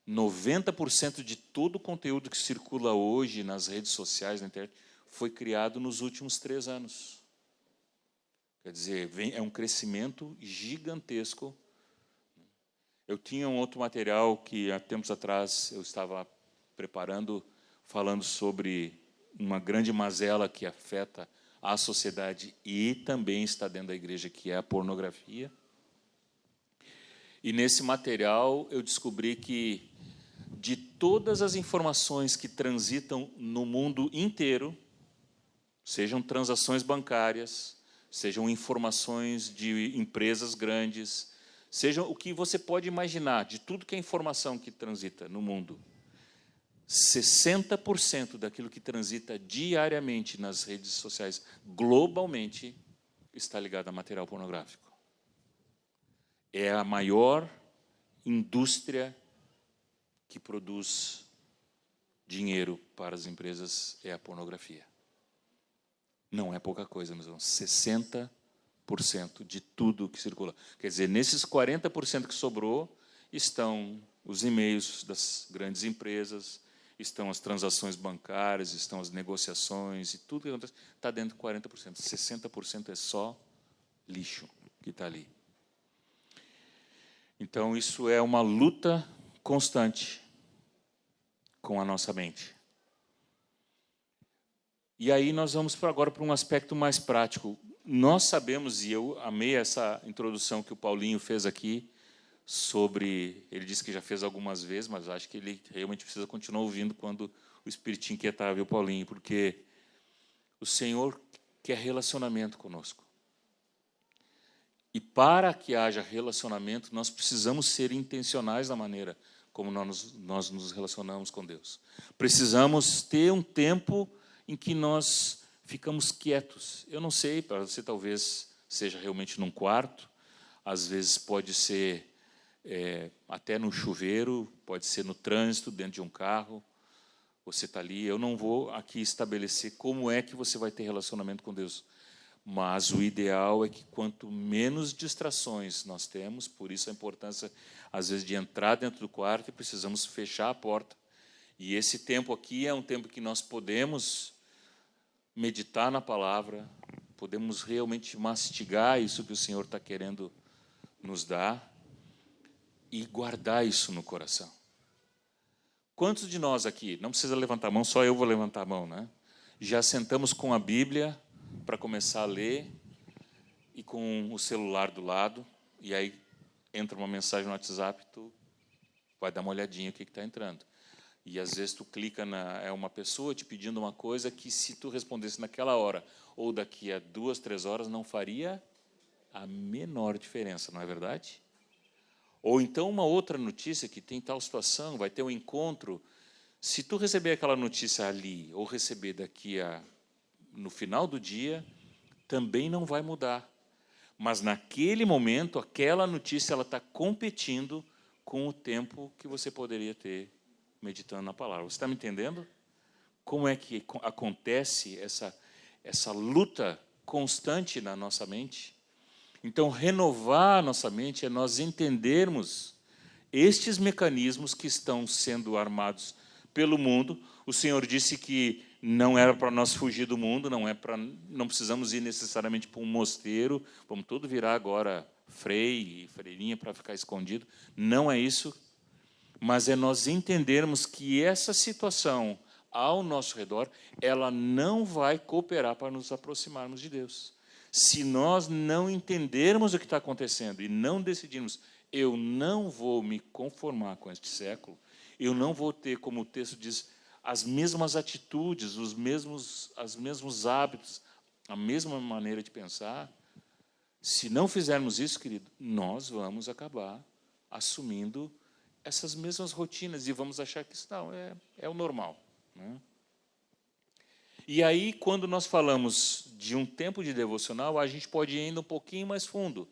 90% de todo o conteúdo que circula hoje nas redes sociais, na internet, foi criado nos últimos 3 anos. Quer dizer, é um crescimento gigantesco. Eu tinha um outro material que, há tempos atrás, eu estava preparando, falando sobre uma grande mazela que afeta a sociedade e também está dentro da igreja, que é a pornografia. E nesse material eu descobri que de todas as informações que transitam no mundo inteiro, sejam transações bancárias, sejam informações de empresas grandes, sejam o que você pode imaginar, de tudo que é informação que transita no mundo, 60% daquilo que transita diariamente nas redes sociais, globalmente, está ligado a material pornográfico. É a maior indústria que produz dinheiro para as empresas, é a pornografia. Não é pouca coisa, meus irmãos. 60% de tudo que circula. Quer dizer, nesses 40% que sobrou, estão os e-mails das grandes empresas, estão as transações bancárias, estão as negociações, e tudo que acontece está dentro de 40%. 60% é só lixo que está ali. Então, isso é uma luta constante com a nossa mente. E aí nós vamos agora para um aspecto mais prático. Nós sabemos, e eu amei essa introdução que o Paulinho fez aqui, sobre, ele disse que já fez algumas vezes, mas acho que ele realmente precisa continuar ouvindo quando o Espírito inquietava o Paulinho, porque o Senhor quer relacionamento conosco. E para que haja relacionamento, nós precisamos ser intencionais na maneira como nós nos relacionamos com Deus. Precisamos ter um tempo em que nós ficamos quietos. Eu não sei, para você talvez seja realmente num quarto, às vezes pode ser até no chuveiro, pode ser no trânsito, dentro de um carro, você está ali. Eu não vou aqui estabelecer como é que você vai ter relacionamento com Deus, mas o ideal é que quanto menos distrações nós temos, por isso a importância, às vezes, de entrar dentro do quarto e precisamos fechar a porta. E esse tempo aqui é um tempo que nós podemos meditar na palavra, podemos realmente mastigar isso que o Senhor está querendo nos dar e guardar isso no coração. Quantos de nós aqui, não precisa levantar a mão, só eu vou levantar a mão, né? Já sentamos com a Bíblia para começar a ler e com o celular do lado, e aí entra uma mensagem no WhatsApp, tu vai dar uma olhadinha o que está entrando. E às vezes tu clica uma pessoa te pedindo uma coisa que se tu respondesse naquela hora ou daqui a 2, 3 horas não faria a menor diferença, não é verdade? Ou então uma outra notícia que tem tal situação, vai ter um encontro. Se tu receber aquela notícia ali ou receber no final do dia, também não vai mudar. Mas naquele momento, aquela notícia ela está competindo com o tempo que você poderia ter meditando na palavra. Você está me entendendo? Como é que acontece essa luta constante na nossa mente? Então, renovar a nossa mente é nós entendermos estes mecanismos que estão sendo armados pelo mundo. O Senhor disse que não era para nós fugir do mundo, não precisamos ir necessariamente para um mosteiro, vamos tudo virar agora frei e freirinha para ficar escondido. Não é isso, mas é nós entendermos que essa situação ao nosso redor, ela não vai cooperar para nos aproximarmos de Deus. Se nós não entendermos o que está acontecendo e não decidirmos, eu não vou me conformar com este século, eu não vou ter, como o texto diz, as mesmas atitudes, os mesmos hábitos, a mesma maneira de pensar. Se não fizermos isso, querido, nós vamos acabar assumindo essas mesmas rotinas e vamos achar que isso não é o normal, né? E aí, quando nós falamos de um tempo de devocional, a gente pode ir ainda um pouquinho mais fundo.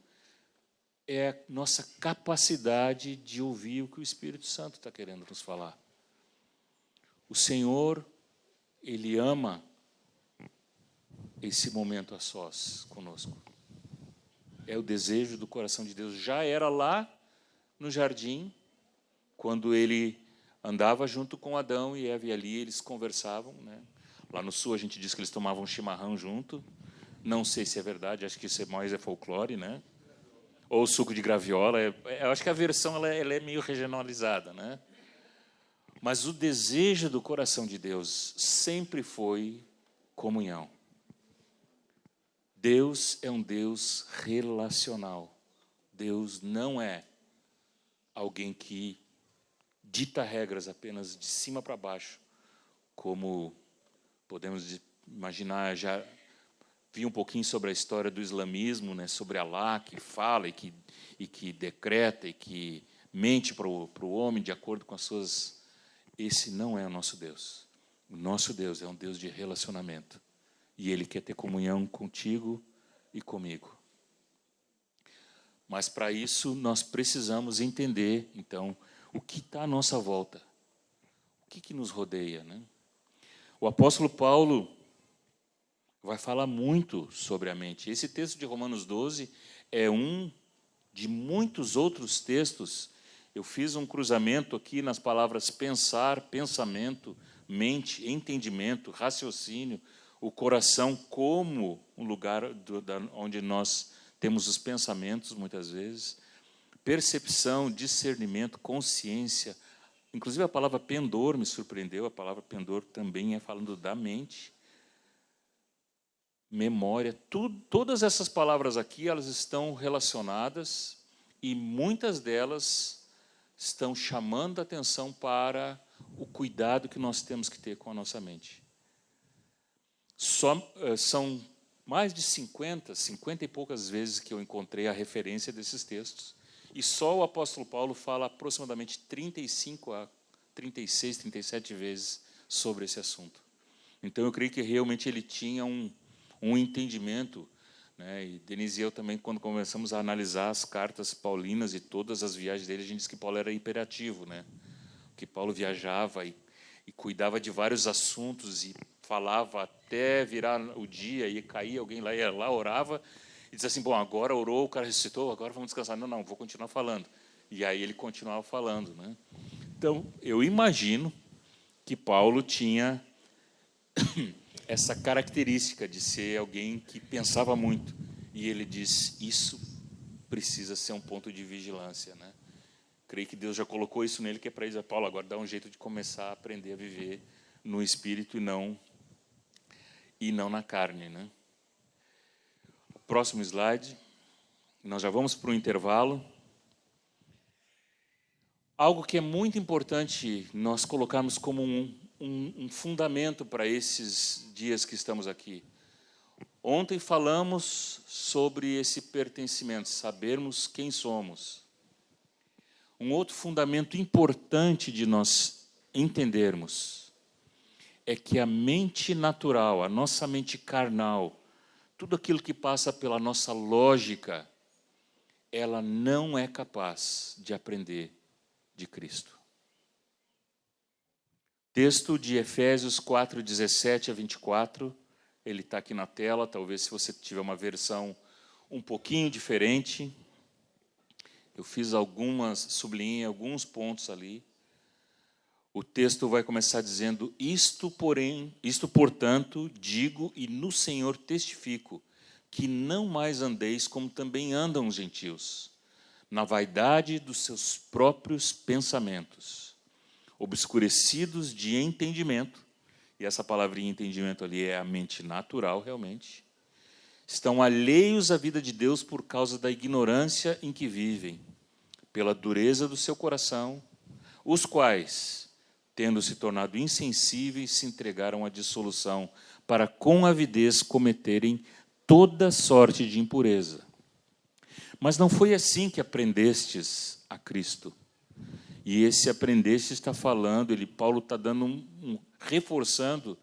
É a nossa capacidade de ouvir o que o Espírito Santo está querendo nos falar. O Senhor, Ele ama esse momento a sós conosco. É o desejo do coração de Deus. Já era lá no jardim, quando Ele andava junto com Adão e Eva, e ali eles conversavam, né? Lá no sul a gente diz que eles tomavam chimarrão junto. Não sei se é verdade, acho que isso mais é folclore, né? Ou suco de graviola. Eu acho que a versão ela é meio regionalizada, né? Mas o desejo do coração de Deus sempre foi comunhão. Deus é um Deus relacional. Deus não é alguém que dita regras apenas de cima para baixo, como podemos imaginar. Já vi um pouquinho sobre a história do islamismo, né, sobre Alá, que fala e que decreta e que mente para o homem de acordo com as suas... Esse não é o nosso Deus. O nosso Deus é um Deus de relacionamento. E Ele quer ter comunhão contigo e comigo. Mas, para isso, nós precisamos entender, então, o que está à nossa volta. O que nos rodeia, né? O apóstolo Paulo, vai falar muito sobre a mente. Esse texto de Romanos 12 é um de muitos outros textos. Eu fiz um cruzamento aqui nas palavras pensar, pensamento, mente, entendimento, raciocínio, o coração como um lugar onde nós temos os pensamentos, muitas vezes, percepção, discernimento, consciência. Inclusive, a palavra pendor me surpreendeu, a palavra pendor também é falando da mente. Memória, todas essas palavras aqui, elas estão relacionadas e muitas delas estão chamando a atenção para o cuidado que nós temos que ter com a nossa mente. São mais de 50 e poucas vezes que eu encontrei a referência desses textos, e só o apóstolo Paulo fala aproximadamente 35 a 36, 37 vezes sobre esse assunto. Então, eu creio que realmente ele tinha um entendimento, né? E Denise e eu também, quando começamos a analisar as cartas paulinas e todas as viagens dele, a gente disse que Paulo era hiperativo, né? Que Paulo viajava e cuidava de vários assuntos e falava até virar o dia, e caía alguém lá, ia lá, orava, e dizia assim, bom, agora orou, o cara ressuscitou, agora vamos descansar. Não, vou continuar falando. E aí ele continuava falando, né? Então, eu imagino que Paulo tinha essa característica de ser alguém que pensava muito. E ele diz, isso precisa ser um ponto de vigilância, né? Creio que Deus já colocou isso nele, que é para ele dizer, Paulo, agora dá um jeito de começar a aprender a viver no Espírito e não na carne, né? O próximo slide. Nós já vamos para o intervalo. Algo que é muito importante nós colocarmos como um fundamento para esses dias que estamos aqui. Ontem falamos sobre esse pertencimento, sabermos quem somos. Um outro fundamento importante de nós entendermos é que a mente natural, a nossa mente carnal, tudo aquilo que passa pela nossa lógica, ela não é capaz de aprender de Cristo. Texto de Efésios 4, 17 a 24, ele está aqui na tela, talvez se você tiver uma versão um pouquinho diferente. Eu fiz sublinhei alguns pontos ali. O texto vai começar dizendo, isto, portanto, digo e no Senhor testifico, que não mais andeis como também andam os gentios, na vaidade dos seus próprios pensamentos, obscurecidos de entendimento, e essa palavrinha entendimento ali é a mente natural, realmente, estão alheios à vida de Deus por causa da ignorância em que vivem, pela dureza do seu coração, os quais, tendo se tornado insensíveis, se entregaram à dissolução, para com avidez cometerem toda sorte de impureza. Mas não foi assim que aprendestes a Cristo. E esse aprendeste está falando, Paulo está dando reforçando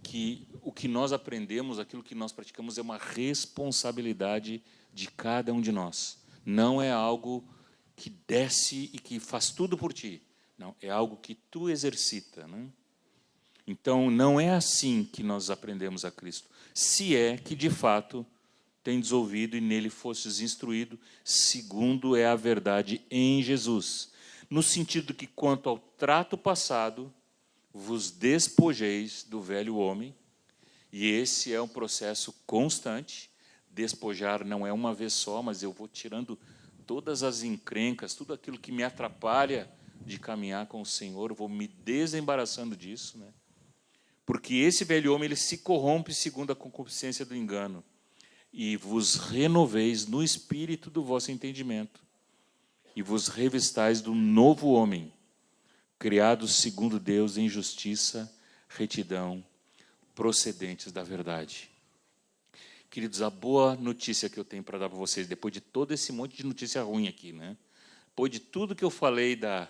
que o que nós aprendemos, aquilo que nós praticamos, é uma responsabilidade de cada um de nós. Não é algo que desce e que faz tudo por ti. Não, é algo que tu exercita, né? Então, não é assim que nós aprendemos a Cristo. Se é que, de fato, tendes ouvido e nele fostes instruído, segundo é a verdade em Jesus. No sentido que, quanto ao trato passado, vos despojeis do velho homem, e esse é um processo constante. Despojar não é uma vez só, mas eu vou tirando todas as encrencas, tudo aquilo que me atrapalha de caminhar com o Senhor, eu vou me desembaraçando disso, né? Porque esse velho homem, ele se corrompe segundo a concupiscência do engano, e vos renoveis no espírito do vosso entendimento, e vos revistais do novo homem, criado segundo Deus em justiça, retidão, procedentes da verdade. Queridos, a boa notícia que eu tenho para dar para vocês, depois de todo esse monte de notícia ruim aqui, né? Depois de tudo que eu falei da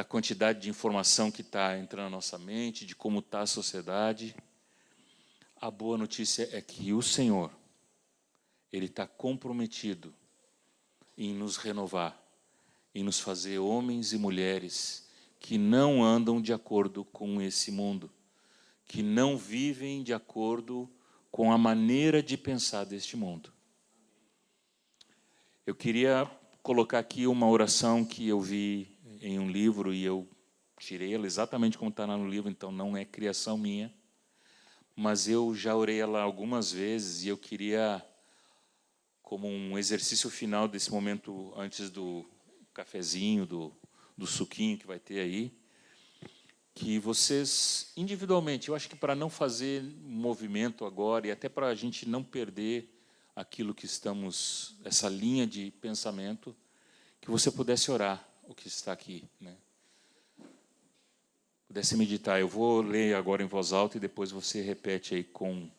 quantidade de informação que está entrando na nossa mente, de como está a sociedade, a boa notícia é que o Senhor, Ele está comprometido em nos renovar, em nos fazer homens e mulheres que não andam de acordo com esse mundo, que não vivem de acordo com a maneira de pensar deste mundo. Eu queria colocar aqui uma oração que eu vi em um livro e eu tirei ela exatamente como está lá no livro, então não é criação minha, mas eu já orei ela algumas vezes e eu queria, como um exercício final desse momento, antes do cafezinho, do suquinho que vai ter aí, que vocês, individualmente, eu acho que para não fazer movimento agora e até para a gente não perder aquilo que estamos, essa linha de pensamento, que você pudesse orar o que está aqui, né? Pudesse meditar. Eu vou ler agora em voz alta e depois você repete aí com...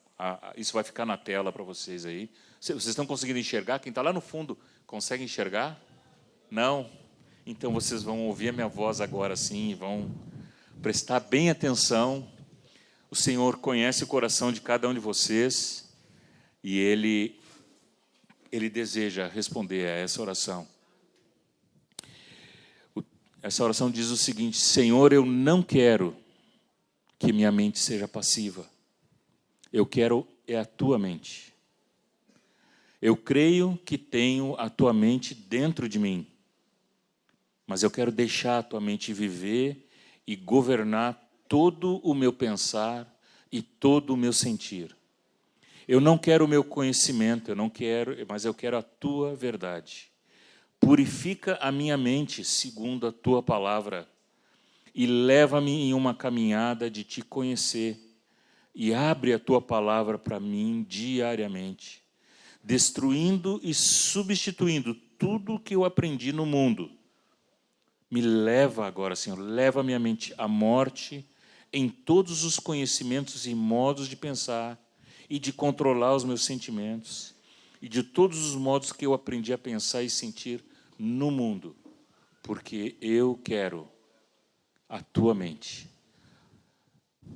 isso vai ficar na tela para vocês aí. Vocês estão conseguindo enxergar? Quem está lá no fundo, consegue enxergar? Não? Então vocês vão ouvir a minha voz agora sim e vão prestar bem atenção. O Senhor conhece o coração de cada um de vocês e Ele deseja responder a essa oração. Essa oração diz o seguinte: Senhor, eu não quero que minha mente seja passiva. Eu quero a tua mente. Eu creio que tenho a tua mente dentro de mim, mas eu quero deixar a tua mente viver e governar todo o meu pensar e todo o meu sentir. Eu não quero o meu conhecimento, mas eu quero a tua verdade. Purifica a minha mente segundo a tua palavra e leva-me em uma caminhada de te conhecer e abre a tua palavra para mim diariamente, destruindo e substituindo tudo o que eu aprendi no mundo. Me leva agora, Senhor, leva a minha mente à morte em todos os conhecimentos e modos de pensar e de controlar os meus sentimentos e de todos os modos que eu aprendi a pensar e sentir no mundo, porque eu quero a tua mente.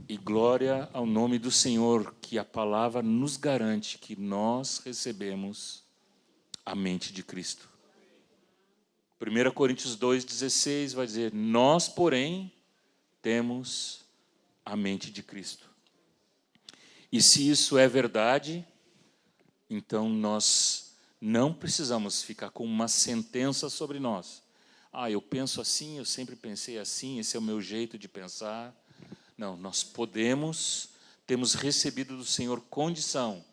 E glória ao nome do Senhor, que a palavra nos garante que nós recebemos a mente de Cristo. 1 Coríntios 2,16 vai dizer: nós, porém, temos a mente de Cristo. E se isso é verdade, então nós não precisamos ficar com uma sentença sobre nós. Eu penso assim, eu sempre pensei assim, esse é o meu jeito de pensar. Não, nós temos recebido do Senhor condição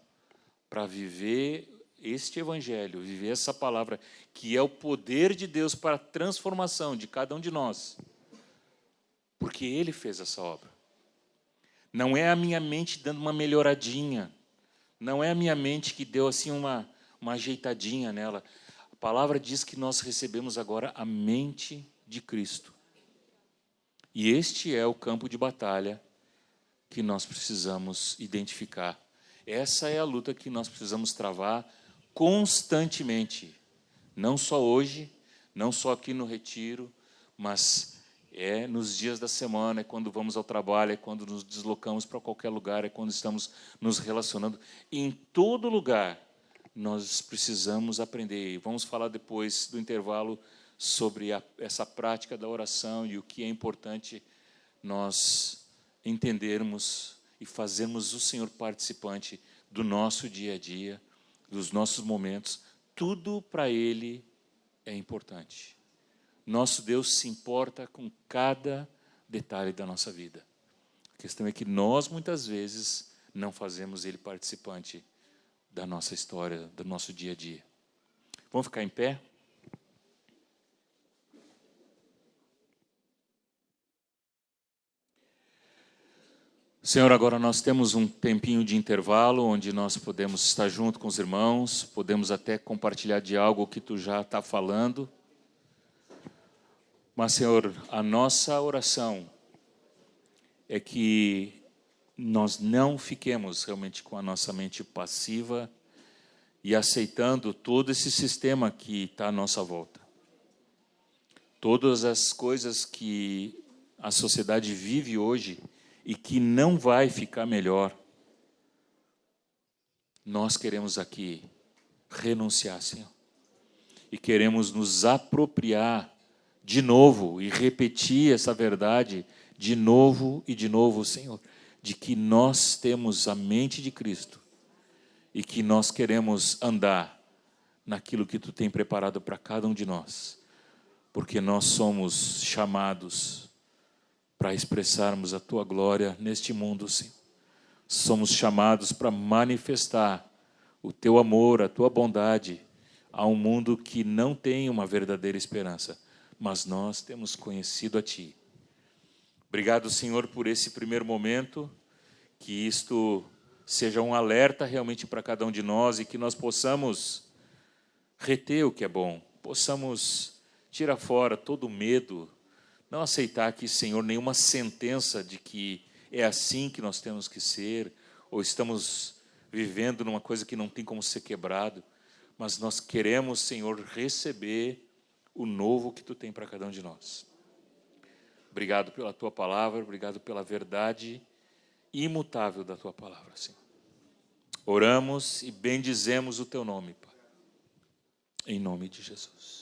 para viver este evangelho, viver essa palavra, que é o poder de Deus para a transformação de cada um de nós. Porque Ele fez essa obra. Não é a minha mente dando uma melhoradinha. Não é a minha mente que deu assim uma ajeitadinha nela. A palavra diz que nós recebemos agora a mente de Cristo. E este é o campo de batalha que nós precisamos identificar. Essa é a luta que nós precisamos travar constantemente. Não só hoje, não só aqui no retiro, mas nos dias da semana, é quando vamos ao trabalho, é quando nos deslocamos para qualquer lugar, é quando estamos nos relacionando. Em todo lugar, nós precisamos aprender. E vamos falar depois do intervalo sobre essa prática da oração e o que é importante nós entendermos e fazermos o Senhor participante do nosso dia a dia, dos nossos momentos. Tudo para Ele é importante. Nosso Deus se importa com cada detalhe da nossa vida. A questão é que nós, muitas vezes, não fazemos Ele participante da nossa história, do nosso dia a dia. Vamos ficar em pé? Senhor, agora nós temos um tempinho de intervalo, onde nós podemos estar junto com os irmãos, podemos até compartilhar de algo que Tu já está falando. Mas, Senhor, a nossa oração é que nós não fiquemos realmente com a nossa mente passiva e aceitando todo esse sistema que está à nossa volta. Todas as coisas que a sociedade vive hoje e que não vai ficar melhor, nós queremos aqui renunciar, Senhor. E queremos nos apropriar de novo e repetir essa verdade de novo e de novo, Senhor, de que nós temos a mente de Cristo e que nós queremos andar naquilo que tu tem preparado para cada um de nós, porque nós somos chamados para expressarmos a tua glória neste mundo, Senhor. Somos chamados para manifestar o teu amor, a tua bondade a um mundo que não tem uma verdadeira esperança, mas nós temos conhecido a ti. Obrigado, Senhor, por esse primeiro momento, que isto seja um alerta realmente para cada um de nós e que nós possamos reter o que é bom, possamos tirar fora todo o medo, não aceitar aqui, Senhor, nenhuma sentença de que é assim que nós temos que ser, ou estamos vivendo numa coisa que não tem como ser quebrado, mas nós queremos, Senhor, receber o novo que tu tem para cada um de nós. Obrigado pela tua palavra, obrigado pela verdade imutável da tua palavra, Senhor. Oramos e bendizemos o teu nome, Pai. Em nome de Jesus.